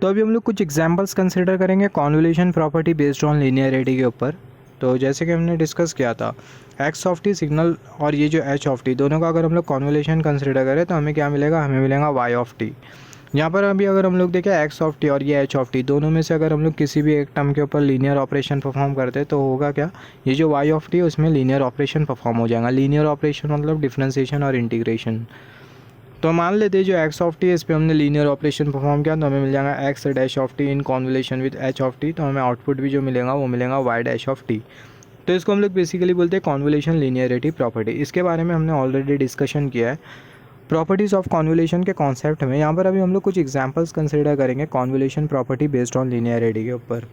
तो अभी हम लोग कुछ एग्जांपल्स कंसिडर करेंगे convolution property based on linearity के ऊपर। तो जैसे कि हमने डिस्कस किया था एक्स ऑफ टी सिग्नल और ये जो एच ऑफ टी दोनों का अगर हम लोग कॉन्वोल्यूशन कंसिडर करें तो हमें क्या मिलेगा, हमें मिलेगा वाई ऑफ टी। यहाँ पर अभी अगर हम लोग देखें एक्स ऑफ टी और ये एच ऑफ टी दोनों में से अगर हम लोग किसी भी एक टर्म के ऊपर लीनियर ऑपरेशन परफॉर्म करते हैं तो होगा क्या, ये जो वाई ऑफ टी है उसमें लीनियर ऑपरेशन परफॉर्म हो जाएगा। लीनियर ऑपरेशन मतलब डिफरेंशिएशन और इंटीग्रेशन। तो मान लेते हैं जो एक्स ऑफ टी है इस पर हमने लीनियर ऑपरेशन परफॉर्म किया तो हमें मिल जाएगा x dash of T in convolution with H of T. तो हमें आउटपुट भी जो मिलेगा वो मिलेगा वाई डैश ऑफ टी। तो इसको हम लोग बेसिकली बोलते हैं कॉन्वोल्यूशन लीनियरिटी प्रॉपर्टी। इसके बारे में हमने ऑलरेडी डिस्कशन किया है प्रॉपर्टीज़ ऑफ कॉन्वोल्यूशन के कॉन्सेप्ट में। यहाँ पर अभी हम लोग कुछ एग्जांपल्स कंसिडर करेंगे convolution property based on linearity के ऊपर।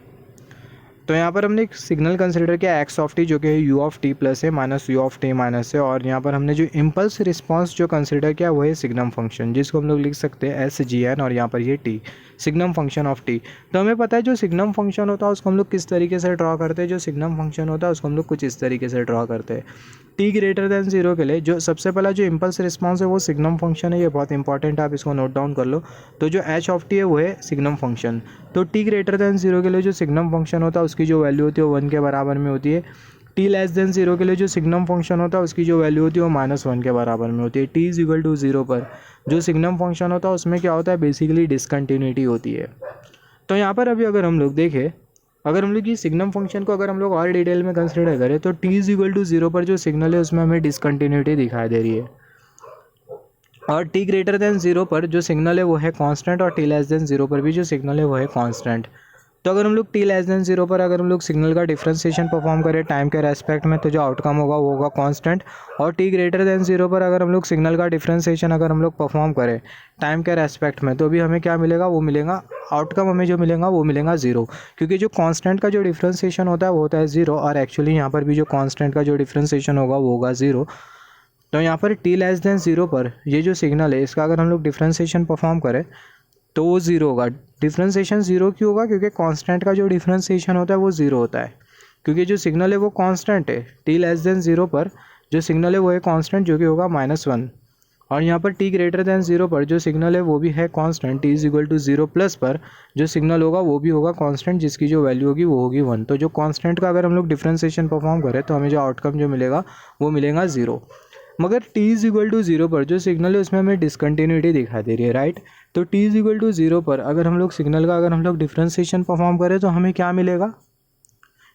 तो यहाँ पर हमने एक सिग्नल कंसिडर किया एक्स ऑफ टी जो कि यू ऑफ टी प्लस है minus U of T minus है, और यहाँ पर हमने जो इम्पल्स रिस्पांस जो कंसिडर किया वो है सिग्नम फंक्शन जिसको हम लोग लिख सकते हैं एस जी एन, और यहाँ पर ये T signum function of T. तो हमें पता है जो सिग्नम फंक्शन होता है उसको हम लोग किस तरीके से ड्रॉ करते हैं, जो सिग्नम फंक्शन होता है उसको हम लोग कुछ इस तरीके से ड्रॉ करते हैं। टी ग्रेटर देन जीरो के लिए जो सबसे पहला जो इम्पल्स रिस्पांस है वो सिग्नम फंक्शन है, ये बहुत इंपॉर्टेंट है, आप इसको नोट डाउन कर लो। तो जो एच ऑफ टी है वो है सिग्नम फंक्शन। तो टी ग्रेटर देन जीरो के लिए जो सिग्नम फंक्शन होता है उसकी जो वैल्यू होती है वो 1 के बराबर में होती है। टी लेस देन जीरो के लिए जो सिग्नम फंक्शन होता है उसकी जो वैल्यू होती है वो -1 के बराबर में होती है। T is equal to zero पर जो सिग्नम फंक्शन होता है उसमें क्या होता है, बेसिकली डिसकंटिन्यूटी होती है। तो यहाँ पर अभी अगर हम लोग देखें, अगर हम लोग ये सिग्नम फंक्शन को अगर हम लोग और डिटेल में कंसिडर करें तो t is equal to zero पर जो सिग्नल है उसमें हमें डिसकंटिन्यूटी दिखाई दे रही है, और टी ग्रेटर देन जीरो पर जो सिग्नल है वो है कांस्टेंट, और टी लेस देन जीरो पर भी जो सिग्नल है वो है कांस्टेंट। तो अगर हम लोग टी लेस देन जीरो पर अगर हम लोग सिग्नल का डिफरेंशिएशन परफॉर्म करें टाइम के रेस्पेक्ट में तो जो आउटकम होगा वो होगा कांस्टेंट, और टी ग्रेटर देन जीरो पर अगर हम लोग सिग्नल का डिफरेंशिएशन अगर हम लोग परफॉर्म करें टाइम के रेस्पेक्ट में तो भी हमें क्या मिलेगा, वो मिलेगा आउटकम हमें जो मिलेगा वो मिलेगा जीरो, क्योंकि जो कांस्टेंट का जो डिफरेंशिएशन होता है वो होता है जीरो, और एक्चुअली यहाँ पर भी जो कांस्टेंट का जो डिफरेंशिएशन होगा वो होगा जीरो। तो यहाँ पर टी लेस देन जीरो पर ये जो सिग्नल है इसका अगर हम लोग डिफरेंशिएशन परफॉर्म करें तो वो ज़ीरो होगा। डिफरेंशिएशन ज़ीरो क्यों होगा, क्योंकि कांस्टेंट का जो डिफरेंशिएशन होता है वो ज़ीरो होता है, क्योंकि जो सिग्नल है वो कांस्टेंट है। टी लेस देन ज़ीरो पर जो सिग्नल है वो है कांस्टेंट जो कि होगा -1, और यहाँ पर टी ग्रेटर देन ज़ीरो पर जो सिग्नल है वो भी है constant, t is equal to zero plus पर जो सिग्नल होगा वो भी होगा कांस्टेंट जिसकी जो वैल्यू होगी वो होगी 1। तो जो कांस्टेंट का अगर हम लोग डिफरेंशिएशन परफॉर्म करें तो हमें जो आउटकम जो मिलेगा वो मिलेगा ज़ीरो। मगर t is equal to zero पर जो सिग्नल है उसमें हमें डिसकंटिन्यूटी दिखाई दे रही है, राइट। तो t is equal to zero पर अगर हम लोग सिग्नल का अगर हम लोग डिफरेंशिएशन परफॉर्म करें तो हमें क्या मिलेगा।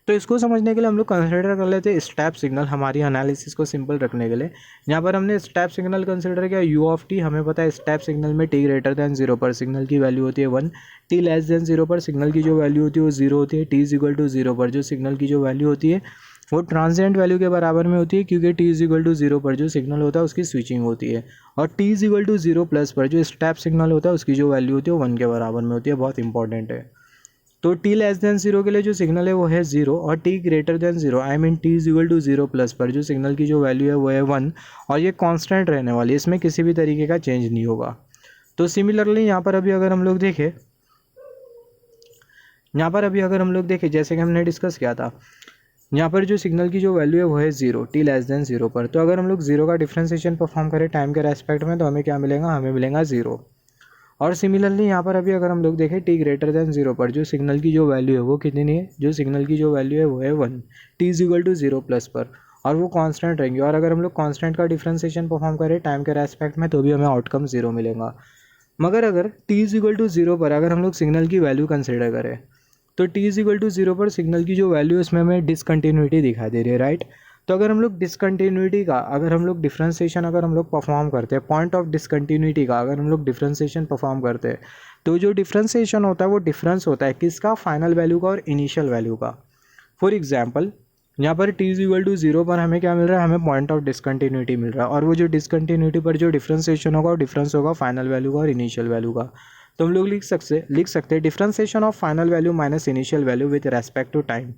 तो इसको समझने के लिए हम लोग कंसिडर कर लेते हैं स्टेप सिग्नल हमारी एनालिसिस को सिंपल रखने के लिए। यहाँ पर हमने स्टेप सिग्नल कंसिडर किया यू ऑफ टी। हमें पता है स्टेप सिग्नल में टी ग्रेटर देन जीरो पर सिग्नल की वैल्यू होती है 1, टी लेस देन जीरो पर सिग्नल की जो वैल्यू होती है वो जीरो होती है। T is equal to zero पर जो सिग्नल की जो वैल्यू होती है वो ट्रांजिएंट वैल्यू के बराबर में होती है, क्योंकि t is equal to zero पर जो सिग्नल होता है उसकी स्विचिंग होती है, और t is equal to zero plus पर जो स्टेप सिग्नल होता है उसकी जो वैल्यू होती है वो 1 के बराबर में होती है। बहुत इंपॉर्टेंट है। तो टी लेस देन जीरो के लिए जो सिग्नल है वो है जीरो, और t greater than zero I mean t is equal to zero plus पर जो सिग्नल की जो वैल्यू है वो है 1, और ये कांस्टेंट रहने वाली है, इसमें किसी भी तरीके का चेंज नहीं होगा। तो सिमिलरली यहाँ पर अभी अगर हम लोग देखें जैसे कि हमने डिस्कस किया था यहाँ पर जो सिग्नल की जो वैल्यू है वो है zero T less than zero पर। तो अगर हम लोग जीरो का डिफरेंशिएशन परफॉर्म करें टाइम के रेस्पेक्ट में तो हमें क्या मिलेगा, हमें मिलेगा जीरो। और सिमिलरली यहाँ पर अभी अगर हम लोग देखें टी ग्रेटर देन जीरो पर जो सिग्नल की जो वैल्यू है वो कितनी है, जो सिग्नल की जो वैल्यू है वो है 1, t is equal to zero plus पर, और वो कांस्टेंट रहेंगे। और अगर हम लोग कांस्टेंट का डिफरेंशिएशन परफॉर्म करें टाइम के रेस्पेक्ट में तो भी हमें आउटकम जीरो मिलेगा। मगर अगर t is equal to zero पर अगर हम लोग सिग्नल की वैल्यू कंसिडर करें तो t is equal to zero पर सिग्नल की जो वैल्यू है उसमें हमें डिसकंटिन्यूटी दिखाई दे रही है, राइट। तो अगर हम लोग डिसकंटिन्यूटी का अगर हम लोग डिफरेंशिएशन अगर हम लोग परफॉर्म करते हैं पॉइंट ऑफ डिसकंटिन्यूटी का अगर हम लोग डिफरेंशिएशन परफॉर्म करते हैं तो जो डिफरेंशिएशन होता है वो डिफरेंस होता है किसका, फाइनल वैल्यू का और इनिशियल वैल्यू का। फॉर एग्जाम्पल यहाँ पर t is equal to zero पर हमें क्या मिल रहा है, हमें पॉइंट ऑफ डिसकंटिन्यूटी मिल रहा है, और वो जो डिसकंटिन्यूटी पर जो डिफरेंशिएशन होगा वो डिफरेंस होगा फाइनल वैल्यू का और इनिशियल वैल्यू का। तो हम लोग लिख सकते हैं differentiation of final value minus initial value with respect to time.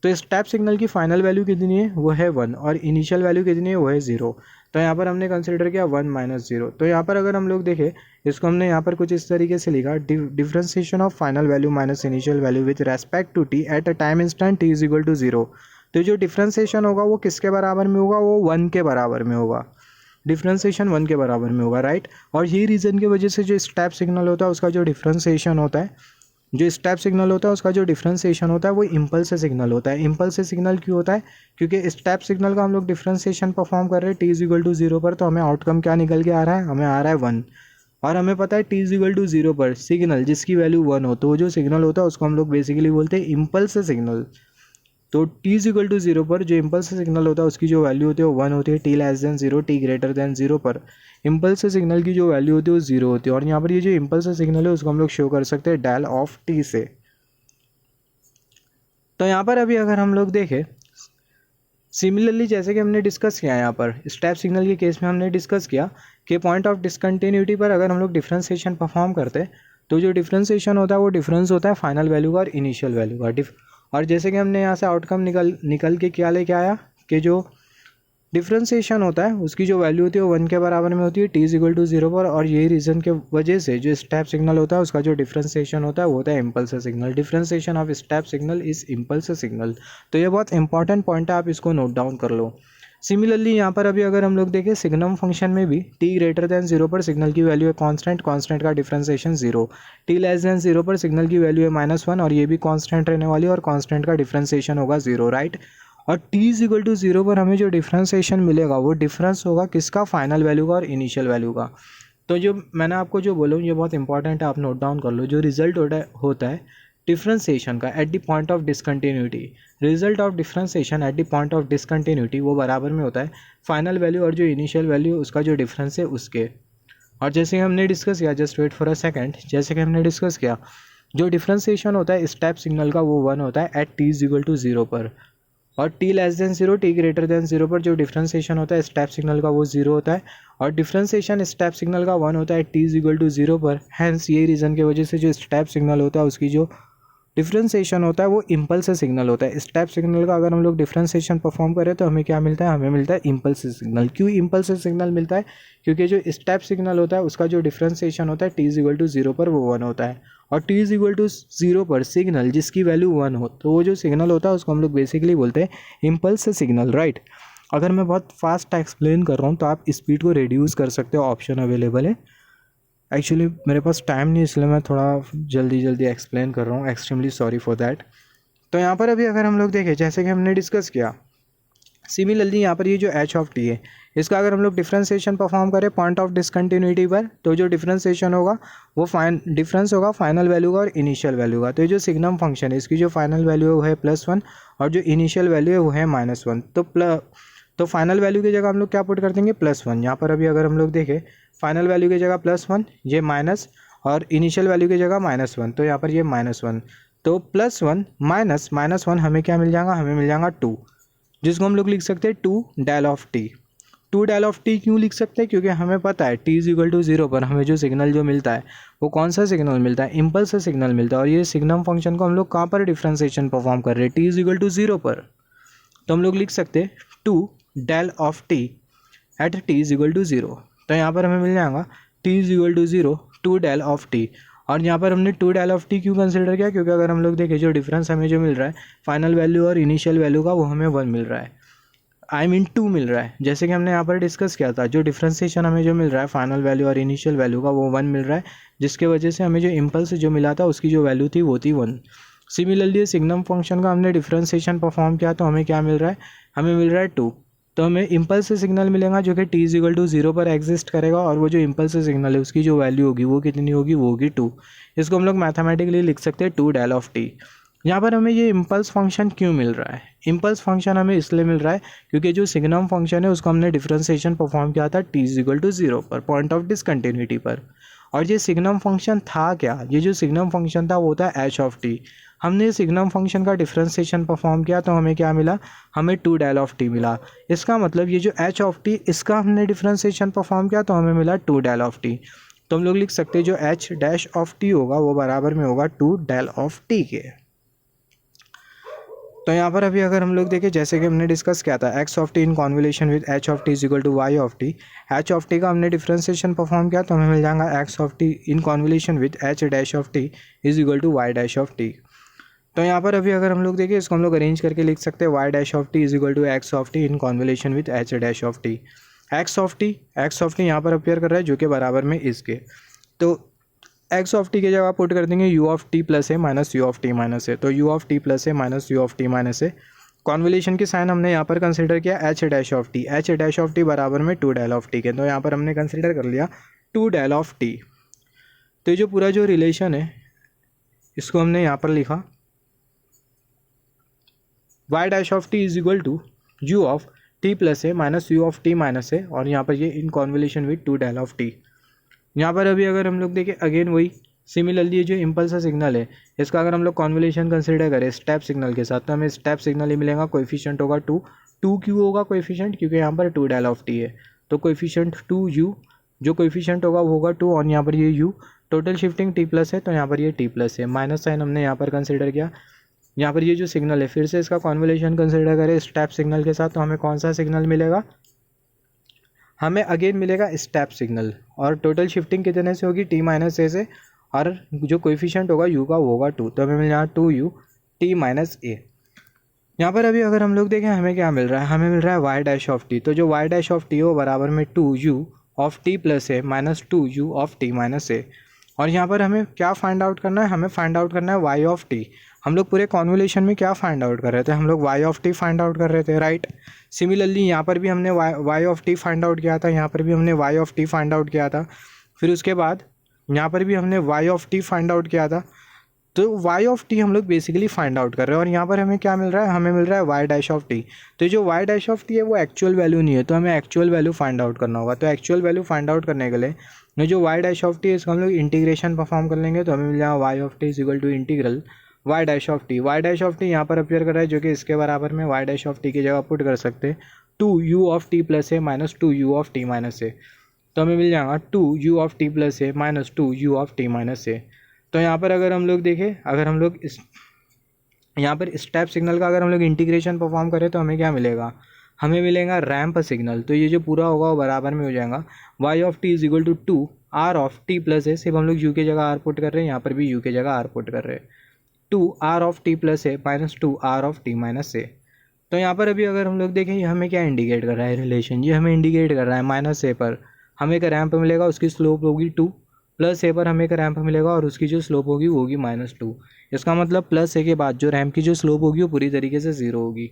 तो स्टेप सिग्नल की फाइनल वैल्यू कितनी है, वो है 1, और इनिशियल वैल्यू कितनी है, वो है 0। तो यहाँ पर हमने कंसिडर किया 1 माइनस 0। तो यहाँ पर अगर हम लोग देखें इसको हमने यहाँ पर कुछ इस तरीके से लिखा, differentiation of final value minus initial value with respect to t at a time instant t is equal to 0। तो जो डिफरेंशिएशन होगा वो किसके बराबर में होगा, वो 1 के बराबर में होगा। डिफरेंशिएशन 1 के बराबर में होगा, राइट। और यही रीज़न की वजह से जो स्टेप सिग्नल होता है उसका जो डिफरेंशिएशन होता है जो स्टेप सिग्नल होता है उसका जो डिफ्रेंसिएशन होता है वो इम्पल्स सिग्नल होता है। इम्पल्स सिग्नल क्यों होता है? क्योंकि स्टेप सिग्नल का हम लोग डिफ्रेंसिएशन परफॉर्म कर रहे हैं t=0 पर, तो हमें आउटकम क्या निकल के आ रहा है? हमें आ रहा है 1। और हमें पता है t=0 पर सिग्नल जिसकी वैल्यू 1 हो, तो वो जो सिग्नल होता है उसको हम लोग बेसिकली बोलते हैं इम्पल्स सिग्नल। तो t=0 पर जो इम्पल्स सिग्नल होता है उसकी जो वैल्यू होती है वो 1 होती है, t 0 t 0 पर इम्पल्स सिग्नल की जो वैल्यू होती है वो 0 होती है। और यहाँ पर ये जो इम्पल्स सिग्नल है उसको हम लोग शो कर सकते हैं डेल ऑफ t से। तो यहाँ पर अभी अगर हम लोग देखें सिमिलरली जैसे कि हमने डिस्कस किया यहाँ पर स्टेप सिग्नल के केस में हमने डिस्कस किया कि पॉइंट ऑफ डिसकंटिन्यूटी पर अगर हम लोग डिफ्रेंसिएशन परफॉर्म करते हैं तो जो डिफ्रेंसिएशन होता है वो डिफरेंस होता है फाइनल वैल्यू का और इनिशियल वैल्यू का। और जैसे कि हमने यहाँ से आउटकम निकल के क्या लेके आया कि जो डिफ्रेंसिएशन होता है उसकी जो वैल्यू होती है वो 1 के बराबर में होती है t=0 पर। और यही रीज़न के वजह से जो स्टेप सिग्नल होता है उसका जो डिफ्रेंसिएशन होता है वो होता है impulse signal. Differentiation of step signal is impulse signal. तो ये बहुत इंपॉर्टेंट पॉइंट है, आप इसको नोट डाउन कर लो। सिमिलरली यहाँ पर अभी अगर हम लोग देखें सिग्नम फंक्शन में भी t>0 पर सिग्नल की वैल्यू है कांस्टेंट का डिफ्रेंसिएशन 0, t<0 पर सिग्नल की वैल्यू है -1 और ये भी कांस्टेंट रहने वाली है और कांस्टेंट का डिफ्रेंसिएशन होगा 0, राइट। और t=0 पर हमें जो डिफ्रेंसिएशन मिलेगा वो डिफरेंस होगा किसका? फाइनल वैल्यू का और इनिशियल वैल्यू का। तो जो मैंने आपको जो बोलूँ ये बहुत इंपॉर्टेंट है, आप नोट डाउन कर लो। जो रिजल्ट होता है डिफ्रेंसिएशन का at the point of discontinuity, result of differentiation at the point of discontinuity वो बराबर में होता है फाइनल वैल्यू और जो इनिशियल वैल्यू उसका जो डिफरेंस है उसके। और जैसे हमने डिस्कस किया, just wait for a second, जैसे कि हमने डिस्कस किया जो डिफ्रेंसिएशन होता है स्टेप सिग्नल का वो 1 होता है एट t=0 पर, और t 0 t 0 पर जो डिफ्रेंसिएशन होता है स्टेप सिग्नल का वो 0 होता है और डिफ्रेंसिएशन स्टेप सिग्नल का 1 होता है t=0 पर। हैंस यही रीज़न की वजह से जो स्टेप सिग्नल होता है उसकी जो डिफ्रेंसिएशन होता है वो इम्पल्स सिग्नल होता है। स्टेप सिग्नल का अगर हम लोग डिफ्रेंसिएशन परफॉर्म करें तो हमें क्या मिलता है? हमें मिलता है इम्पल्स सिग्नल। क्यों इम्पल्स सिग्नल मिलता है? क्योंकि जो स्टेप सिग्नल होता है उसका जो डिफ्रेंसिएशन होता है t=0 पर वो 1 होता है और t=0 पर सिग्नल जिसकी वैल्यू 1 हो, तो वो जो सिग्नल होता है उसको हम लोग बेसिकली बोलते हैं इम्पल्स सिग्नल, राइट। अगर मैं बहुत फास्ट एक्सप्लेन कर रहा हूँ तो आप स्पीड को रिड्यूस कर सकते हो, ऑप्शन अवेलेबल है। एक्चुअली मेरे पास टाइम नहीं इसलिए मैं थोड़ा जल्दी एक्सप्लेन कर रहा हूँ, एक्सट्रीमली सॉरी फॉर दैट। तो यहाँ पर अभी अगर हम लोग देखें जैसे कि हमने डिस्कस किया सिमिलरली यहाँ पर ये जो h ऑफ t है इसका अगर हम लोग डिफ्रेंसिएशन परफॉर्म करें पॉइंट ऑफ डिसकंटिन्यूटी पर तो जो डिफ्रेंसिएशन होगा वो डिफरेंस होगा फाइनल वैल्यू का और इनिशियल वैल्यू का। तो ये जो सिग्नम फंक्शन है इसकी जो फाइनल वैल्यू है वो है +1 और जो इनिशियल वैल्यू है वो है -1। तो फाइनल वैल्यू की जगह हम लोग क्या पुट कर देंगे? +1। यहाँ पर अभी अगर हम लोग देखें फाइनल वैल्यू की जगह +1 ये माइनस और इनिशियल वैल्यू की जगह -1, तो यहाँ पर ये -1, तो +1 -1 हमें क्या मिल जाएगा? हमें मिल जाएगा 2, जिसको हम लोग लिख सकते हैं 2 del of t। 2 del of t क्यों लिख सकते हैं? क्योंकि हमें पता है t=0 पर हमें जो सिग्नल जो मिलता है वो कौन सा सिग्नल मिलता है? इम्पल्स सिग्नल मिलता है। और ये सिग्नम फंक्शन को हम लोग कहाँ पर डिफ्रेंसिएशन परफॉर्म कर रहे हैं? t=0 पर। तो हम लोग लिख सकते हैं 2 del of t eight t=0। तो यहाँ पर हमें मिल जाएगा t=0 2 डेल ऑफ t। और यहाँ पर हमने 2 डेल ऑफ t क्यों कंसिडर किया? क्योंकि अगर हम लोग देखें जो डिफरेंस हमें जो मिल रहा है फाइनल वैल्यू और इनिशियल वैल्यू का वो हमें 1 मिल रहा है, आई मीन 2 मिल रहा है। जैसे कि हमने यहाँ पर डिस्कस किया था जो डिफ्रेंसिएशन हमें जो मिल रहा है फाइनल वैल्यू और इनिशियल वैल्यू का वो 1 मिल रहा है, जिसके वजह से हमें जो इम्पल्स जो मिला था उसकी जो वैल्यू थी वो थी 1। सिमिलरली सिग्नम फंक्शन का हमने डिफ्रेंसिएशन परफॉर्म किया तो हमें क्या मिल रहा है? हमें मिल रहा है 2। तो हमें इम्पल्स सिग्नल मिलेगा जो कि t=0 पर एग्जिस्ट करेगा और वो जो इम्पल्स सिग्नल है उसकी जो वैल्यू होगी वो कितनी होगी? वो होगी 2। इसको हम लोग मैथमेटिकली लिख सकते हैं 2 डेल ऑफ t। यहाँ पर हमें ये इम्पल्स फंक्शन क्यों मिल रहा है? इम्पल्स फंक्शन हमें इसलिए मिल रहा है क्योंकि जो सिग्नम फंक्शन है उसको हमने डिफ्रेंसिएशन परफॉर्म किया था t=0 पर पॉइंट ऑफ डिसकंटिन्यूटी पर। और ये सिग्नम फंक्शन था क्या? ये जो सिग्नम फंक्शन था वो था h ऑफ t। हमने सिग्नम फंक्शन का डिफ्रेंसिएशन परफॉर्म किया तो हमें क्या मिला? हमें 2 डेल ऑफ t मिला। इसका मतलब ये जो h ऑफ t इसका हमने डिफ्रेंसिएशन परफॉर्म किया तो हमें मिला 2 डेल ऑफ t। तो हम लोग लिख सकते हैं जो h डैश ऑफ t होगा वो बराबर में होगा 2 डेल ऑफ t के। तो यहाँ पर अभी अगर हम लोग देखें जैसे कि हमने डिस्कस किया था x of t in convolution with h of t is equal to y of t। h of t का हमने डिफ्रेंसिएशन परफॉर्म किया तो हमें मिल जाएगा x of t in convolution with h dash of t is equal to y dash of t। तो यहाँ पर अभी अगर हम लोग देखें इसको हम लोग अरेंज करके लिख सकते हैं y dash of t is equal to x of t in convolution with h dash of t। x of t यहाँ पर अपेयर कर रहा है जो कि बराबर में इसके। तो एक्स ऑफ टी की जगह पुट कर देंगे U of T plus A minus U of T minus A, तो U of T plus A minus U of T minus A. Convolution की साइन हमने यहाँ पर कंसिडर किया H dash of T, H dash of T बराबर में to del of T के, तो यहाँ पर हमने कंसिडर कर लिया टू डेल ऑफ टी। तो ये जो पूरा जो रिलेशन है इसको हमने यहाँ पर लिखा y dash of T is equal to you of T plus A minus U of T minus A, और यहाँ पर ये in convolution with two del of T. यहाँ पर अभी अगर हम लोग देखें अगेन वही सिमिलरली ये जो इम्पल्स सिग्नल है इसका अगर हम लोग कॉन्वोल्यूशन कंसिडर करें स्टेप सिग्नल के साथ, तो हमें स्टेप सिग्नल ही मिलेगा, कोएफिशिएंट होगा टू। टू क्यों होगा कोएफिशिएंट, क्योंकि यहाँ पर टू डेल ऑफ टी है, तो कोएफिशिएंट टू यू, जो कोएफिशिएंट होगा वो होगा टू, और यहाँ पर ये you, total shifting T plus है तो यहाँ पर ये टी प्लस है, माइनस साइन हमने यहाँ पर कंसिडर किया। यहाँ पर ये जो सिग्नल है फिर से इसका कॉन्वोल्यूशन कंसिडर करें स्टेप सिग्नल के साथ, तो हमें कौन सा सिग्नल मिलेगा, हमें अगेन मिलेगा स्टेप सिग्नल, और टोटल शिफ्टिंग कितने से होगी टी माइनस ए से, और जो कोएफिशिएंट होगा यू का वो होगा टू, तो हमें मिल जाएगा two U T minus A. यहाँ पर अभी अगर हम लोग देखें हमें क्या मिल रहा है, हमें मिल रहा है वाई डैश ऑफ टी, तो जो वाई डैश ऑफ टी हो बराबर में two you of T plus A minus two you of T minus A. और यहाँ पर हमें क्या फाइंड आउट करना है, हमें फाइंड आउट करना है वाई ऑफ टी। हम लोग पूरे कॉन्वोल्यूशन में क्या फाइंड आउट कर रहे थे, हम लोग y of t find out कर रहे थे, राइट। सिमिलरली यहाँ पर भी हमने y of t find out किया था, यहाँ पर भी हमने y of t find out किया था, फिर उसके बाद यहाँ पर भी हमने y of t find out किया था। तो वाई ऑफ टी हम लोग बेसिकली फाइंड आउट कर रहे हैं, और यहाँ पर हमें क्या मिल रहा है, हमें मिल रहा है वाई डैश ऑफ टी। तो जो वाई डैश ऑफ टी है वो एक्चुअल वैल्यू नहीं है, तो हमें एक्चुअल वैल्यू फाइंड आउट करना होगा। तो एक्चुअल वैल्यू फाइंड आउट करने के लिए ये जो वाई डैश ऑफ टी है इसका हम लोग इंटीग्रेशन परफॉर्म कर लेंगे, तो हमें मिल जाएगा Y of T is equal to integral y dash of t. Y dash of T यहाँ पर अपियर कर रहा है जो कि इसके बराबर में वाई डैश ऑफ टी की जगह पुट कर सकते हैं two you of T plus A minus two you of T minus A, तो हमें मिल जाएगा two you of T plus A minus two you of T minus A. तो यहाँ पर अगर हम लोग देखें, अगर हम लोग इस यहाँ पर स्टेप सिग्नल का अगर हम लोग इंटीग्रेशन परफॉर्म करें तो हमें क्या मिलेगा, हमें मिलेगा रैंप सिग्नल। तो ये जो पूरा होगा वो बराबर में हो जाएगा Y of T is equal to two are of T plus A, सिर्फ हम लोग यू की जगह आर पुट कर रहे हैं, यहाँ पर भी यू की जगह आर पुट कर रहे हैं, two are of T plus A minus two are of T minus A. तो यहाँ पर अभी अगर हम लोग देखें ये हमें क्या इंडिकेट कर रहा है रिलेशन, ये हमें इंडिकेट कर रहा है माइनस ए पर हमें एक रैंप मिलेगा, उसकी स्लोप होगी टू, प्लस ए पर हमें एक रैंप मिलेगा और उसकी जो स्लोप होगी वो होगी माइनस टू। इसका मतलब प्लस ए के बाद जो रैंप की जो स्लोप होगी वो पूरी तरीके से ज़ीरो होगी।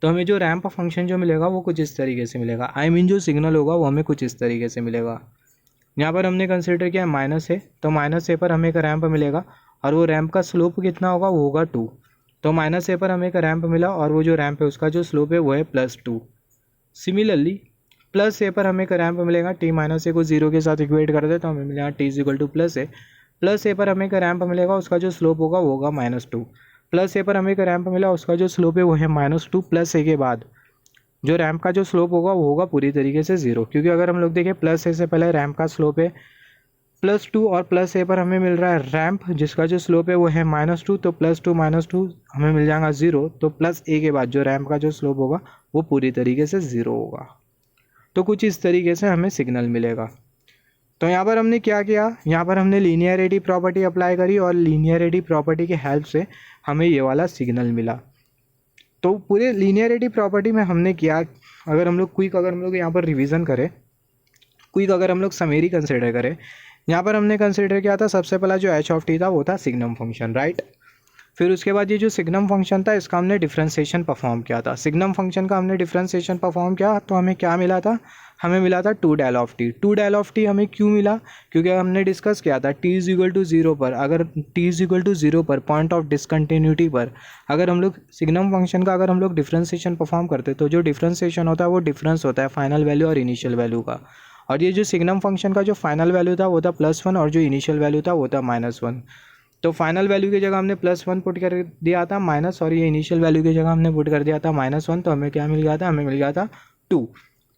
तो हमें जो रैंप फंक्शन जो मिलेगा वो कुछ इस तरीके से मिलेगा, आई मीन जो सिग्नल होगा वो हमें कुछ इस तरीके से मिलेगा। यहाँ पर हमने कंसिडर किया माइनस ए, तो माइनस ए पर हमें एक रैंप मिलेगा और वो रैंप का स्लोप कितना होगा वो होगा टू। तो माइनस ए पर हमें एक रैंप मिला और वो जो रैंप है उसका जो स्लोप है वो है plus two. Similarly plus A पर हमें एक रैंप मिलेगा, टी माइनस ए को जीरो के साथ इक्वेट कर दे तो हमें मिलेगा T is equal to plus A. Plus A पर हमें एक रैंप मिलेगा, उसका जो स्लोप होगा वो होगा माइनस टू। प्लस ए पर हमें एक रैंप मिला, उसका जो स्लोप है वो है माइनस टू, प्लस ए के बाद जो रैंप का जो स्लोप होगा वो होगा पूरी तरीके से ज़ीरो, क्योंकि अगर हम लोग देखें प्लस ए से पहले रैंप का स्लोप है प्लस टू और प्लस ए पर हमें मिल रहा है रैंप जिसका जो स्लोप है वो है माइनस टू, तो प्लस टू माइनस टू हमें मिल जाएगा ज़ीरो, तो प्लस ए के बाद जो रैंप का जो स्लोप होगा वो पूरी तरीके से ज़ीरो होगा। तो कुछ इस तरीके से हमें सिग्नल मिलेगा। तो यहाँ पर हमने क्या किया, यहाँ पर हमने लीनियरिटी प्रॉपर्टी अप्लाई करी और लीनियरिटी प्रॉपर्टी की हेल्प से हमें ये वाला सिग्नल मिला। तो पूरे लीनियरिटी प्रॉपर्टी में हमने किया, अगर हम लोग यहाँ पर रिवीजन करें, क्विक अगर हम लोग समेरी कंसिडर करें, यहाँ पर हमने कंसिडर किया था सबसे पहला जो एच ऑफ टी था वो था सिग्नम फंक्शन, राइट। फिर उसके बाद ये जो सिग्नम फंक्शन था इसका हमने डिफरेंशिएशन परफॉर्म किया था। सिग्नम फंक्शन का हमने डिफरेंशिएशन परफॉर्म किया तो हमें क्या मिला था, हमें मिला था two del of t. Two del of t हमें क्यों मिला, क्योंकि हमने डिस्कस किया था t is equal to zero पर, अगर t is equal to zero पर पॉइंट ऑफ डिसकंटिन्यूटी पर अगर हम लोग सिग्नम फंक्शन का अगर हम लोग डिफरेंशिएशन परफॉर्म करते तो जो डिफरेंशिएशन होता है वो डिफरेंस होता है फाइनल वैल्यू और इनिशियल वैल्यू का। और ये जो सिग्नम फंक्शन का जो फाइनल वैल्यू था वो था +1 और जो इनिशियल वैल्यू था वो था -1। तो फाइनल वैल्यू की जगह हमने +1 पुट कर दिया था माइनस, और ये इनिशियल वैल्यू की जगह हमने पुट कर दिया था -1, तो हमें क्या मिल गया था, हमें मिल गया था 2।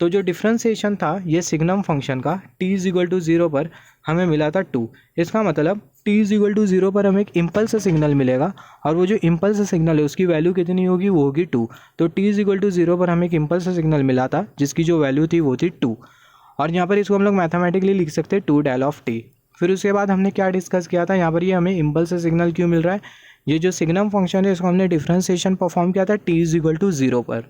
तो जो डिफरेंशिएशन था ये सिग्नम फंक्शन का t इज इक्वल टू 0 पर हमें मिला था 2। इसका मतलब t इज इक्वल टू 0 पर हमें एक इम्पल्स सिग्नल मिलेगा और वो जो इम्पल्स सिग्नल है उसकी वैल्यू कितनी होगी, वो होगी 2। तो t इज इक्वल टू 0 पर हमें एक इम्पल्स सिग्नल मिला था जिसकी जो वैल्यू थी वो थी 2, और यहाँ पर इसको हम लोग मैथमेटिकली लिख सकते हैं टू डेल ऑफ टी। फिर उसके बाद हमने क्या डिस्कस किया था, यहाँ पर ये हमें इम्पल्स सिग्नल क्यों मिल रहा है, ये जो सिग्नम फंक्शन है इसको हमने डिफरेंशिएशन परफॉर्म किया था t इज इक्वल टू 0 पर।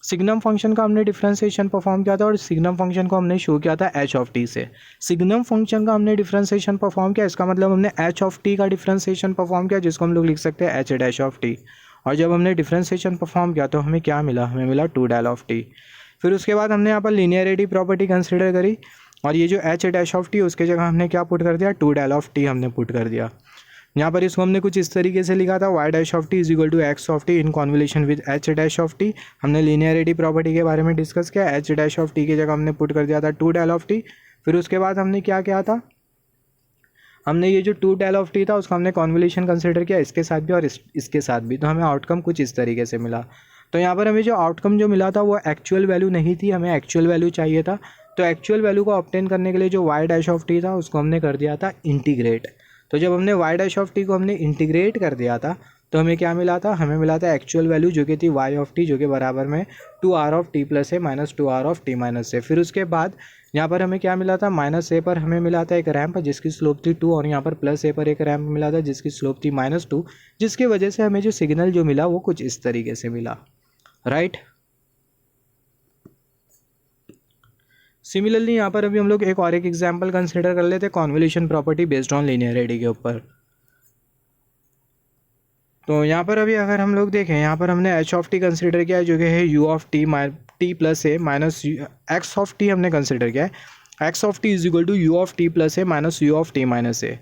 सिग्नम फंक्शन का हमने डिफरेंशिएशन परफॉर्म किया था और सिग्नम फंक्शन को हमने शो किया था एच ऑफ टी से। सिग्नम फंक्शन का हमने डिफरेंशिएशन परफॉर्म किया, इसका मतलब हमने एच ऑफ टी का डिफरेंशिएशन परफॉर्म किया, जिसको हम लोग लिख सकते हैं एच डैश ऑफ टी। और जब हमने डिफरेंशिएशन परफॉर्म किया तो हमें क्या मिला, हमें मिला 2 डेल ऑफ टी। फिर उसके बाद हमने यहाँ पर लीनियरिटी प्रॉपर्टी कंसिडर करी और ये जो एच डैश ऑफ टी उसके जगह हमने क्या पुट कर दिया, 2 डेल ऑफ टी हमने पुट कर दिया। यहाँ पर इसको हमने कुछ इस तरीके से लिखा था, y dash of T is equal to x of T in convolution with h dash of T. हमने लीनियरिटी प्रॉपर्टी के बारे में डिस्कस किया, एच डैश ऑफ टी की जगह हमने पुट कर दिया था 2 डेल ऑफ टी। फिर उसके बाद हमने क्या किया था, हमने ये जो 2 डेल ऑफ टी था उसका हमने कॉन्वोल्यूशन कंसिडर किया इसके साथ भी और इसके साथ भी, तो हमें आउटकम कुछ इस तरीके से मिला। तो यहाँ पर हमें जो आउटकम जो मिला था वो एक्चुअल वैल्यू नहीं थी, हमें एक्चुअल वैल्यू चाहिए था। तो एक्चुअल वैल्यू को ऑब्टेन करने के लिए जो वाई डैश ऑफ टी था उसको हमने कर दिया था इंटीग्रेट। तो जब हमने वाई डैश ऑफ टी को हमने इंटीग्रेट कर दिया था तो हमें क्या मिला था, हमें मिला था एक्चुअल वैल्यू जो कि थी वाई ऑफ टी, जो कि बराबर में 2r of T plus A minus 2r of T minus A. फिर उसके बाद यहाँ पर हमें क्या मिला था, माइनस ए पर हमें मिला था एक रैम्प जिसकी स्लोप थी 2 और यहाँ पर प्लस ए पर एक रैम्प मिला था जिसकी स्लोप थी -2, जिसकी वजह से हमें जो सिग्नल जो मिला वो कुछ इस तरीके से मिला, राइट। सिमिलरली यहाँ पर अभी हम लोग एक और एक एग्जांपल कंसिडर कर लेते हैं convolution property based on linearity के ऊपर। तो यहाँ पर अभी अगर हम लोग देखें, यहाँ पर हमने एच ऑफ टी कंसिडर किया है जो कि है U of T T plus A minus X of T हमने कंसिडर किया है, X of T is equal to you of T plus A minus U of T minus A.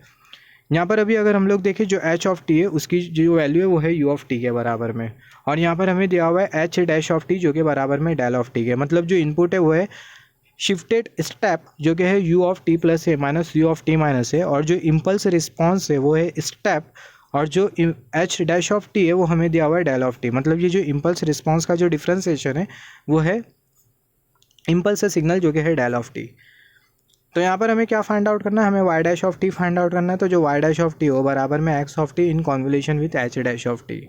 यहाँ पर अभी अगर हम लोग देखें जो एच ऑफ टी है उसकी जो वैल्यू है वो है यू ऑफ टी के बराबर में, और यहाँ पर हमें दिया हुआ है एच डैश ऑफ टी जो कि बराबर में डेल ऑफ टी के। मतलब जो इनपुट है वो है शिफ्टेड स्टेप जो कि है U of T plus A minus U of T minus A, और जो इम्पल्स रिस्पॉन्स है वो है स्टेप, और जो एच डैश ऑफ टी है वो हमें दिया हुआ है डेल ऑफ टी। मतलब ये जो इम्पल्स रिस्पॉन्स का जो डिफ्रेंसिएशन है वो है इम्पल्स सिग्नल जो कि है डेल ऑफ टी। तो यहाँ पर हमें क्या फाइंड आउट करना है, हमें y dash of t find out करना है। तो जो वाई डैश ऑफ टी हो बराबर में x of T in convolution with H dash of T.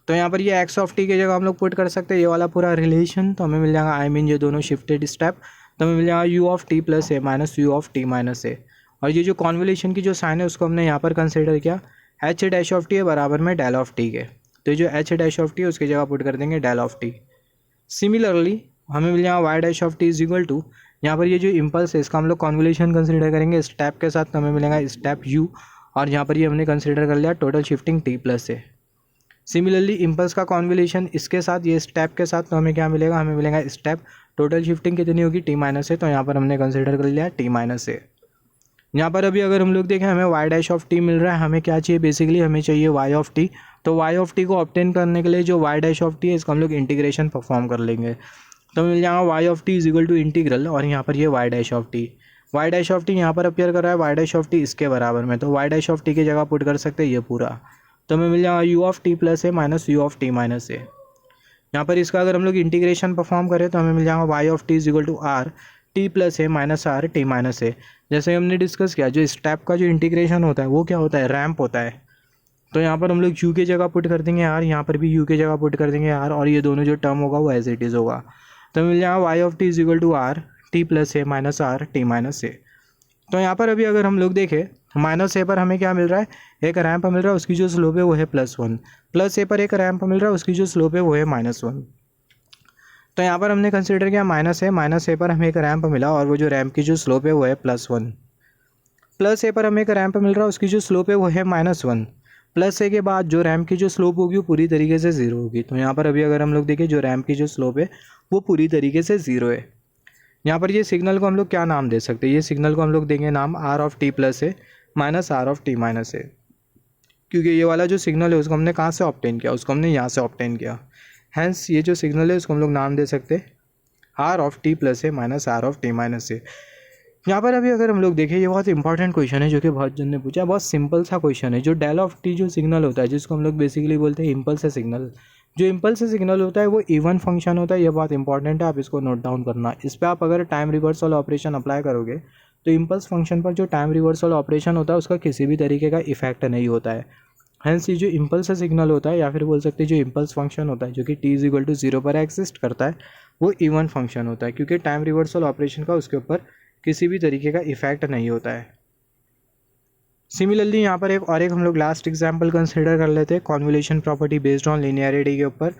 तो यहाँ पर ये एक्स ऑफ टी की जगह हम लोग पुट कर सकते हैं ये वाला पूरा रिलेशन, तो हमें मिल जाएगा आई मीन ये दोनों शिफ्टेड स्टेप, तो हमें मिल जाएगा U of T plus A minus U of T minus A. और ये जो कॉन्वोल्यूशन की जो साइन है उसको हमने यहाँ पर कंसिडर किया, एच डैश ऑफ टी है बराबर में डेल ऑफ टी के, तो जो एच डैश ऑफ टी है उसकी जगह पुट कर देंगे डेल ऑफ टी। सिमिलरली हमें मिल जाएगा y dash of T is equal to, यहाँ पर ये जो इम्पल्स है इसका हम लोग कॉन्वोल्यूशन कंसिडर करेंगे स्टेप के साथ, तो हमें मिलेगा स्टेप यू, और यहाँ पर ये हमने कंसिडर कर लिया टोटल शिफ्टिंग टी प्लस ए। सिमिलरली इम्पल्स का कॉन्वोल्यूशन इसके साथ ये स्टेप के साथ, तो हमें क्या मिलेगा, हमें मिलेगा स्टेप, टोटल शिफ्टिंग कितनी होगी टी माइनस ए, तो यहाँ पर हमने कंसिडर कर लिया टी माइनस ए। यहाँ पर अभी अगर हम लोग देखें हमें वाई डैश ऑफ टी मिल रहा है, हमें क्या चाहिए बेसिकली, हमें चाहिए वाई ऑफ टी। तो वाई ऑफ टी को ऑब्टेन करने के लिए जो वाई डैश ऑफ टी है इसका हम लोग इंटीग्रेशन परफॉर्म कर लेंगे, तो मिल जाएगा Y of T is equal to integral, और यहाँ पर ये y dash of t, y dash of T यहाँ पर अपियर कर रहा है वाई डैश ऑफ टी इसके बराबर में, तो वाई डैश ऑफ टी की जगह पुट कर सकते हैं ये पूरा, तो हमें मिल जाएगा U of T plus A minus U of T minus A. यहाँ पर इसका अगर हम लोग इंटीग्रेशन परफॉर्म करें तो हमें मिल जाएगा Y of T is equal to R T plus A minus R T minus A. जैसे हमने डिस्कस किया जो स्टेप का जो इंटीग्रेशन होता है वो क्या होता है, रैम्प होता है। तो यहाँ पर हम लोग यू की जगह पुट कर देंगे आर, यहाँ पर भी यू की जगह पुट कर देंगे आर, और ये दोनों जो टर्म होगा वो एज इट इज़ होगा, तो मिल जाएगा Y of T is equal to R T plus A minus R T minus A. तो यहाँ पर अभी अगर हम लोग देखें माइनस ए पर हमें क्या मिल रहा है, एक रैम्प मिल रहा है उसकी जो स्लोप है वो है +1, प्लस ए पर एक रैम्प मिल रहा है उसकी जो स्लोप है वो है -1। तो यहाँ पर हमने कंसिडर किया माइनस ए पर हमें एक रैम्प मिला और वो जो रैम्प की जो स्लोप है वो है +1, प्लस ए पर हमें एक रैम्प मिल रहा है उसकी जो स्लोप है वो है -1, प्लस ए के बाद जो रैम्प की जो स्लोप होगी वो पूरी तरीके से 0 होगी। तो यहाँ पर अभी अगर हम लोग देखें जो रैम्प की जो स्लोप है वो पूरी तरीके से 0 है। यहाँ पर ये सिग्नल को हम लोग क्या नाम दे सकते हैं, ये सिग्नल को हम लोग देंगे नाम R of T plus A minus R of T minus A, क्योंकि ये वाला जो सिग्नल है उसको हमने कहाँ से ऑब्टेन किया, उसको हमने यहाँ से ऑब्टेन किया। हैंस ये जो सिग्नल है उसको हम लोग नाम दे सकते हैं R of T plus A minus R of T minus A. यहाँ पर अभी अगर हम लोग देखें ये बहुत इंपॉर्टेंट क्वेश्चन है जो कि बहुत जन ने पूछा, बहुत सिंपल सा क्वेश्चन है। जो डेल ऑफ टी जो सिग्नल होता है जिसको हम लोग बेसिकली बोलते हैं इम्पल्स सिग्नल, जो इम्पल्स सिग्नल होता है वो इवन फंक्शन होता है, ये बहुत इंपॉर्टेंट है, आप इसको नोट डाउन करना। इस पर आप अगर टाइम रिवर्सल ऑपरेशन अप्लाई करोगे तो इम्पल्स फंक्शन पर जो टाइम रिवर्सल ऑपरेशन होता है उसका किसी भी तरीके का इफेक्ट नहीं होता है। हैंस ये जो इम्पल्स सिग्नल होता है या फिर बोल सकते हैं जो इम्पल्स फंक्शन होता है जो कि t इज इक्वल टू 0 पर एग्जिस्ट करता है वो इवन फंक्शन होता है, क्योंकि टाइम रिवर्सल ऑपरेशन का उसके ऊपर किसी भी तरीके का इफेक्ट नहीं होता है। सिमिलरली यहाँ पर एक हम लोग लास्ट एग्जांपल कंसिडर कर लेते हैं convolution property based on linearity के ऊपर।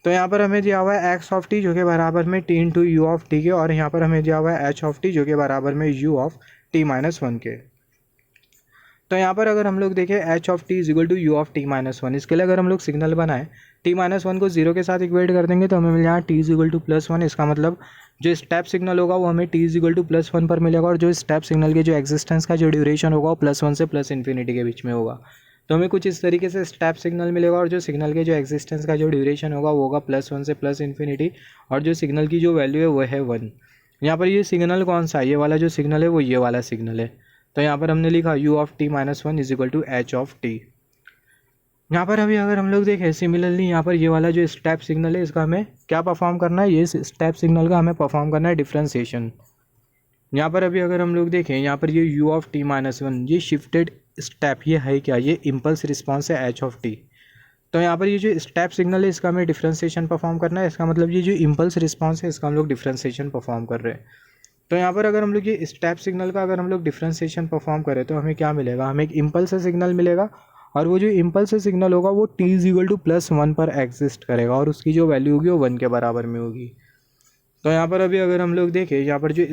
तो यहाँ पर हमें दिया हुआ है एक्स ऑफ टी जो कि बराबर में T into you of T के, और यहाँ पर हमें दिया हुआ है एच ऑफ टी जो कि बराबर में u of T minus one के। तो यहाँ पर अगर हम लोग देखें h of T is equal to you of T minus one, इसके लिए अगर हम लोग सिग्नल बनाएं टी माइनस वन को जीरो के साथ इक्वेट कर देंगे तो हमें मिल जाएगा t is equal to plus one. इसका मतलब जो स्टेप सिग्नल होगा वो हमें t is equal to plus one पर मिलेगा, और जो स्टेप सिग्नल के जो एग्जिस्टेंस का जो ड्यूरेशन होगा वो प्लस वन से प्लस इन्फिनिटी के बीच में होगा। तो हमें कुछ इस तरीके से स्टेप सिग्नल मिलेगा, और जो सिग्नल के जो एग्जिस्टेंस का जो ड्यूरेशन होगा वो होगा प्लस वन से प्लस इन्फिनिटी, और जो सिग्नल की जो वैल्यू है वो है वन। यहाँ पर ये सिग्नल कौन सा है, ये वाला जो सिग्नल है वो ये वाला सिग्नल है। तो यहाँ पर हमने लिखा u of T minus one is equal to h of T. यहाँ पर अभी अगर हम लोग देखें सिमिलरली यहाँ पर ये वाला जो स्टेप सिग्नल है इसका हमें क्या परफॉर्म करना है, ये स्टेप सिग्नल का हमें परफॉर्म करना है डिफ्रेंशिएशन। यहाँ पर अभी अगर हम लोग देखें यहाँ पर ये u of T minus one ये शिफ्टेड स्टेप ये है क्या, ये इम्पल्स रिस्पॉन्स है h ऑफ टी। तो यहाँ पर ये जो स्टेप सिग्नल है इसका हमें डिफ्रेंशिएशन परफॉर्म करना है, इसका मतलब ये जो इम्पल्स रिस्पॉन्स है इसका हम लोग डिफ्रेंशिएशन परफॉर्म कर रहे हैं। तो यहाँ पर अगर हम लोग ये स्टेप सिग्नल का अगर हम लोग डिफ्रेंशिएशन परफॉर्म करें तो हमें क्या मिलेगा, हमें एक इम्पल्स सिग्नल मिलेगा, और वो जो इम्पल्स सिग्नल होगा वो T is equal to plus one पर एग्जिस्ट करेगा, और उसकी जो वैल्यू होगी वो वन के बराबर में होगी। तो यहाँ पर अभी अगर हम लोग देखें यहाँ पर जो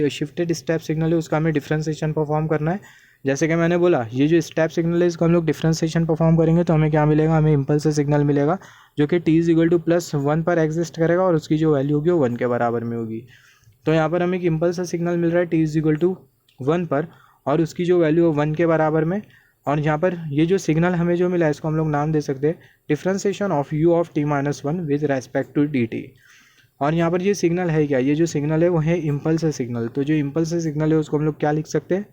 शिफ्टेड स्टेप सिग्नल है उसका हमें डिफ्रेंशिएशन परफॉर्म करना है। जैसे कि मैंने बोला ये जो स्टेप सिग्नल है इसका हम लोग डिफ्रेंशिएशन परफॉर्म करेंगे तो हमें क्या मिलेगा, हमें इम्पल्स सिग्नल मिलेगा जो कि t is equal to plus one पर एग्जिस्ट करेगा, और उसकी जो वैल्यू होगी वो वन के बराबर में होगी। तो यहाँ पर हमें एक इम्पल्स सिग्नल मिल रहा है t is equal to one पर, और उसकी जो वैल्यू है वन के बराबर में। और यहाँ पर ये जो सिग्नल हमें जो मिला है इसको हम लोग नाम दे सकते हैं differentiation of u of T minus one with respect to d t. और यहाँ पर ये सिग्नल है क्या, ये जो सिग्नल है वो है इम्पल्स सिग्नल। तो जो इम्पल्स सिग्नल है उसको हम लोग क्या लिख सकते हैं,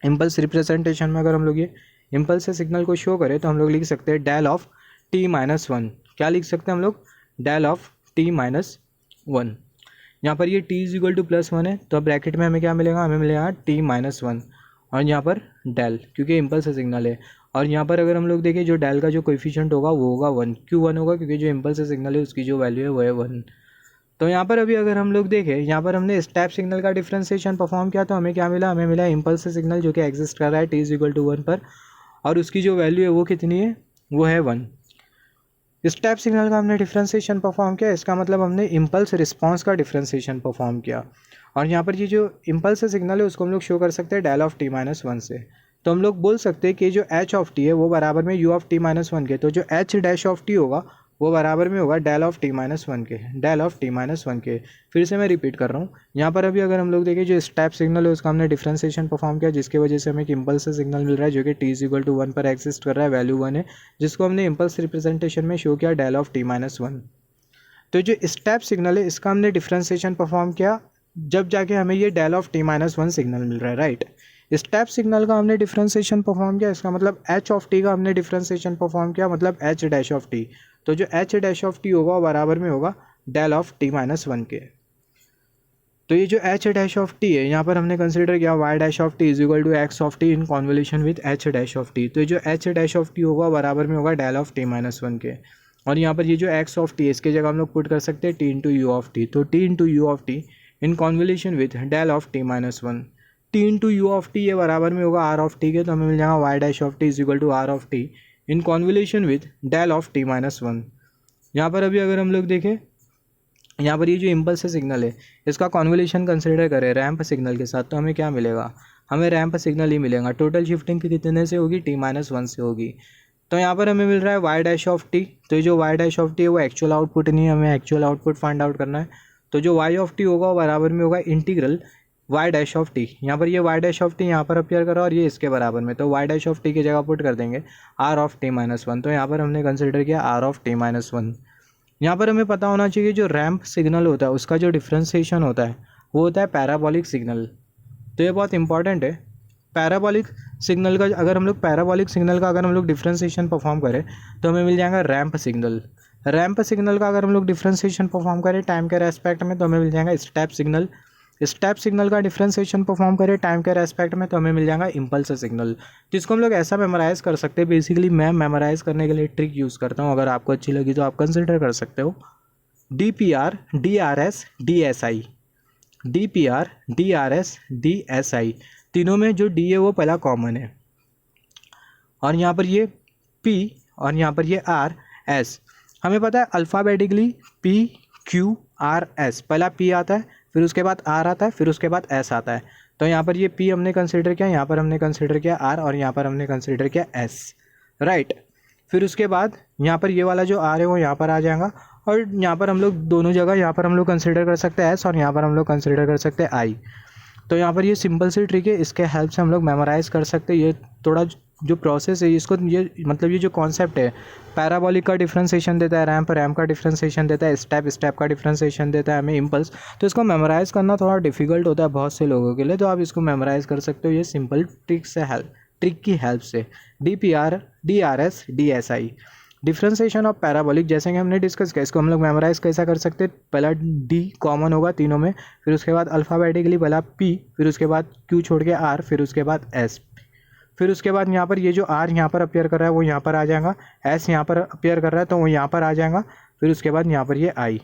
इम्पल्स रिप्रेजेंटेशन में अगर हम लोग ये इम्पल्स सिग्नल को शो करें तो हम लोग लिख सकते हैं del of T minus one. क्या लिख सकते हैं हम लोग, del of T minus one. यहाँ पर ये t is equal to plus one है तो अब ब्रैकेट में हमें क्या मिलेगा, हमें मिलेगा t माइनस वन, और यहाँ पर डेल क्योंकि इम्पल्स सिग्नल है। और यहाँ पर अगर हम लोग देखें जो डेल का जो कोएफिशिएंट होगा वो होगा वन। क्यों वन होगा, क्योंकि जो इम्पल्स सिग्नल है उसकी जो वैल्यू है वो है वन। तो यहाँ पर अभी अगर हम लोग देखें यहाँ पर हमने स्टेप सिग्नल का डिफ्रेंशिएशन परफॉर्म किया तो हमें क्या मिला, हमें मिला इम्पल्स सिग्नल जो कि एग्जिस्ट कर रहा है t is equal to one पर, और उसकी जो वैल्यू है वो कितनी है, वो है वन। स्टेप सिग्नल का हमने डिफ्रेंशिएशन परफॉर्म किया, इसका मतलब हमने इम्पल्स रिस्पांस का डिफ्रेंशिएशन परफॉर्म किया। और यहाँ पर ये जो इम्पल्स सिग्नल है उसको हम लोग शो कर सकते हैं del of T minus one से। तो हम लोग बोल सकते हैं कि जो एच ऑफ टी है वो बराबर में u of T minus one के, तो जो एच डैश ऑफ टी होगा वो बराबर में होगा del of T minus one के, del of T minus one के। फिर से मैं रिपीट कर रहा हूँ, यहाँ पर अभी अगर हम लोग देखें जो स्टेप सिग्नल है उसका हमने डिफ्रेंशिएशन परफॉर्म किया जिसकी वजह से हमें एक इम्पल्स सिग्नल मिल रहा है जो कि t is equal to one पर एग्जिस्ट कर रहा है, वैल्यू वन है, जिसको हमने इम्पल्स रिप्रेजेंटेशन में शो किया del of T minus one. तो जो स्टेप सिग्नल है इसका हमने डिफ्रेंशिएशन परफॉर्म किया जब जाके हमें ये del of T minus one signal मिल रहा है, राइट। स्टेप सिग्नल का हमने डिफ्रेंशिएशन परफॉर्म किया, इसका मतलब एच ऑफ टी का हमने डिफ्रेंशिएशन परफॉर्म किया, मतलब एच डैश ऑफ टी। तो जो एच डैश ऑफ टी होगा बराबर में होगा del of T minus one के। तो ये जो एच डैश ऑफ टी है यहाँ पर हमने कंसिडर किया y dash of T is equal to x of T in convolution with h dash of T. तो जो एच डैश ऑफ टी होगा बराबर में होगा del of T minus one के। और यहाँ पर ये जो एक्स ऑफ टी है इसकी जगह हम लोग पुट कर सकते हैं T into you of T. तो T into you of T in convolution with del of T minus one. T into you of T ये बराबर में होगा आर ऑफ टी के, तो हमें मिल जाएगा y dash of T is equal to are of T in convolution with del of T minus one. यहाँ पर अभी अगर हम लोग देखें यहाँ पर ये जो इम्पल्स सिग्नल है इसका कॉन्वोल्यूशन कंसिडर करें रैंप सिग्नल के साथ तो हमें क्या मिलेगा, हमें रैंप सिग्नल ही मिलेगा। टोटल शिफ्टिंग कितने से होगी, टी माइनस वन से होगी। तो यहाँ पर हमें मिल रहा है वाई डैश ऑफ टी। तो ये जो वाई डैश ऑफ टी है वो एक्चुअल आउटपुट नहीं है, हमें एक्चुअल आउटपुट फाइंड आउट करना है। तो जो वाई ऑफ टी होगा वो बराबर में होगा integral y dash of T. यहाँ पर ये वाई डैश ऑफ टी यहाँ पर अपियर करा और ये इसके बराबर में, तो वाई डैश ऑफ टी की जगह पुट कर देंगे r of T minus one. तो यहाँ पर हमने कंसिडर किया r of T minus one. यहाँ पर हमें पता होना चाहिए जो रैंप सिग्नल होता है उसका जो डिफ्रेंशिएशन होता है वो होता है पैराबोलिक सिग्नल। तो ये बहुत इंपॉर्टेंट है। पैराबोलिक सिग्नल का अगर हम लोग अगर हम लोग डिफ्रेंशिएशन परफॉर्म करें तो हमें मिल जाएगा रैंप सिग्नल। रैंप सिग्नल का अगर हम लोग डिफ्रेंशिएशन परफॉर्म करें टाइम के रेस्पेक्ट में तो हमें मिल जाएगा स्टेप सिग्नल। स्टेप सिग्नल का डिफ्रेंशिएशन परफॉर्म करें टाइम के रेस्पेक्ट में तो हमें मिल जाएगा इम्पल्स सिग्नल, जिसको हम लोग ऐसा मेमोराइज़ कर सकते हैं। बेसिकली मैं मेमोराइज़ करने के लिए ट्रिक यूज़ करता हूँ, अगर आपको अच्छी लगी तो आप कंसिडर कर सकते हो। DPR DRS DSI, DPR DRS DSI, तीनों में जो D है वो पहला कॉमन है, और यहाँ पर ये P और यहाँ पर ये RS। हमें पता है alphabetically P Q R S, पहला पी आता है, फिर उसके बाद आर आता है, फिर उसके बाद एस आता है। तो यहाँ पर ये पी हमने कंसिडर किया, यहाँ पर हमने कंसिडर किया आर, और यहाँ पर हमने कंसिडर किया एस, राइट। फिर उसके बाद यहाँ पर ये वाला जो आर है वो यहाँ पर आ जाएगा, और यहाँ पर हम लोग दोनों जगह यहाँ पर हम लोग कंसिडर कर सकते हैं एस, और यहाँ पर हम लोग कंसिडर कर सकते हैं आई। तो यहाँ पर ये सिंपल सी ट्रिक है, इसके हेल्प से हम लोग मेमोराइज़ कर सकते हैं। ये थोड़ा जो प्रोसेस है इसको, ये मतलब ये जो कॉन्सेप्ट है, पैराबोलिक का डिफ्रेंसिएशन देता है रैम्प, रैम्प का डिफ्रेंसिएशन देता है स्टेप, स्टेप का डिफ्रेंसिएशन देता है हमें इम्पल्स। तो इसको मेमोराइज़ करना थोड़ा डिफिकल्ट होता है बहुत से लोगों के लिए, तो आप इसको मेमोराइज़ कर सकते हो ये सिंपल ट्रिक की हेल्प से। DPR, DRS, DSI, differentiation of parabolic, जैसे कि हमने डिस्कस किया, इसको हम लोग मेमोराइज कैसा कर सकते हैं। पहला डी कॉमन होगा तीनों में, फिर उसके बाद अल्फ़ाबेटिकली पहला पी, फिर उसके बाद क्यू छोड़ के आर, फिर उसके बाद एस, फिर उसके बाद यहाँ पर ये जो आर यहाँ पर अपीयर कर रहा है वो यहाँ पर आ जाएगा, एस यहाँ पर अपीयर कर रहा है तो वो यहाँ पर आ जाएगा, फिर उसके बाद यहाँ पर ये आई।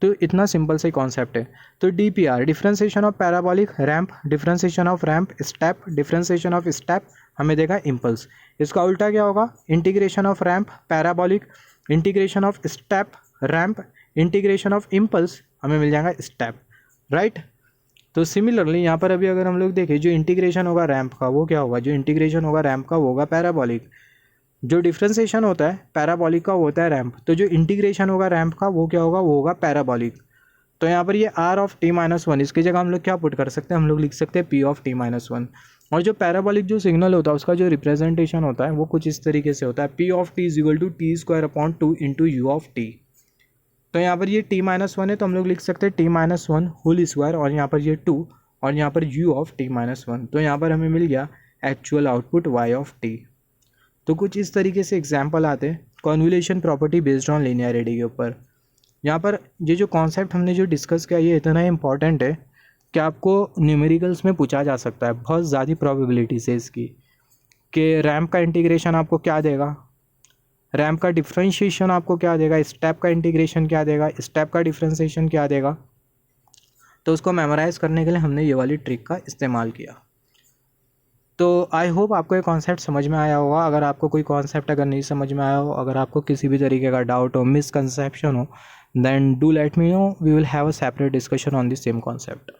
तो इतना सिंपल सा कॉन्सेप्ट है। तो DPR, differentiation of parabolic, ramp, differentiation of ramp, step, differentiation of step, हमें देगा इम्पल्स। इसका उल्टा क्या होगा, integration of ramp parabolic, integration of step ramp, integration of impulse, हमें मिल जाएगा स्टेप, राइट। तो सिमिलरली यहाँ पर अभी अगर हम लोग देखें, जो इंटीग्रेशन होगा रैम्प का वो क्या होगा, जो इंटीग्रेशन होगा रैम्प का वो होगा पैराबोलिक, जो डिफ्रेंसिएशन होता है पैराबोलिक का वो होता है रैम्प, तो जो इंटीग्रेशन होगा रैम्प का वो क्या होगा, वो होगा पैराबोलिक। तो यहाँ पर ये r of T minus one, इसकी जगह हम लोग क्या पुट कर सकते हैं, हम लोग लिख सकते हैं P of T minus one. और जो पैराबोलिक जो सिग्नल होता है उसका जो रिप्रेजेंटेशन होता है वो कुछ इस तरीके से होता है, p of T is equal to t square upon 2 into you of T. तो यहाँ पर ये टी माइनस वन है तो हम लोग लिख सकते हैं t minus one whole square, और यहाँ पर ये 2, और यहाँ पर u of T minus one. तो यहाँ पर हमें मिल गया actual output y of T. तो कुछ इस तरीके से एग्जाम्पल आते हैं convolution property based on linearity के ऊपर। यहाँ पर ये जो कॉन्सेप्ट हमने जो डिस्कस किया ये इतना इंपॉर्टेंट है कि आपको न्यूमेरिकल्स में पूछा जा सकता है, बहुत ज़्यादा प्रोबेबिलिटी से इसकी, कि रैम्प का इंटीग्रेशन आपको क्या देगा, रैम्प का डिफ्रेंशिएशन आपको क्या देगा, स्टेप का इंटीग्रेशन क्या देगा, स्टेप का डिफ्रेंशिएशन क्या देगा। तो उसको मेमोराइज़ करने के लिए हमने ये वाली ट्रिक का इस्तेमाल किया। तो आई होप आपको ये कॉन्सेप्ट समझ में आया होगा। अगर आपको कोई कॉन्सेप्ट अगर नहीं समझ में आया हो, अगर आपको किसी भी तरीके का डाउट हो, मिसकंसेप्शन हो, then do let me know, we will have a separate discussion on this same concept.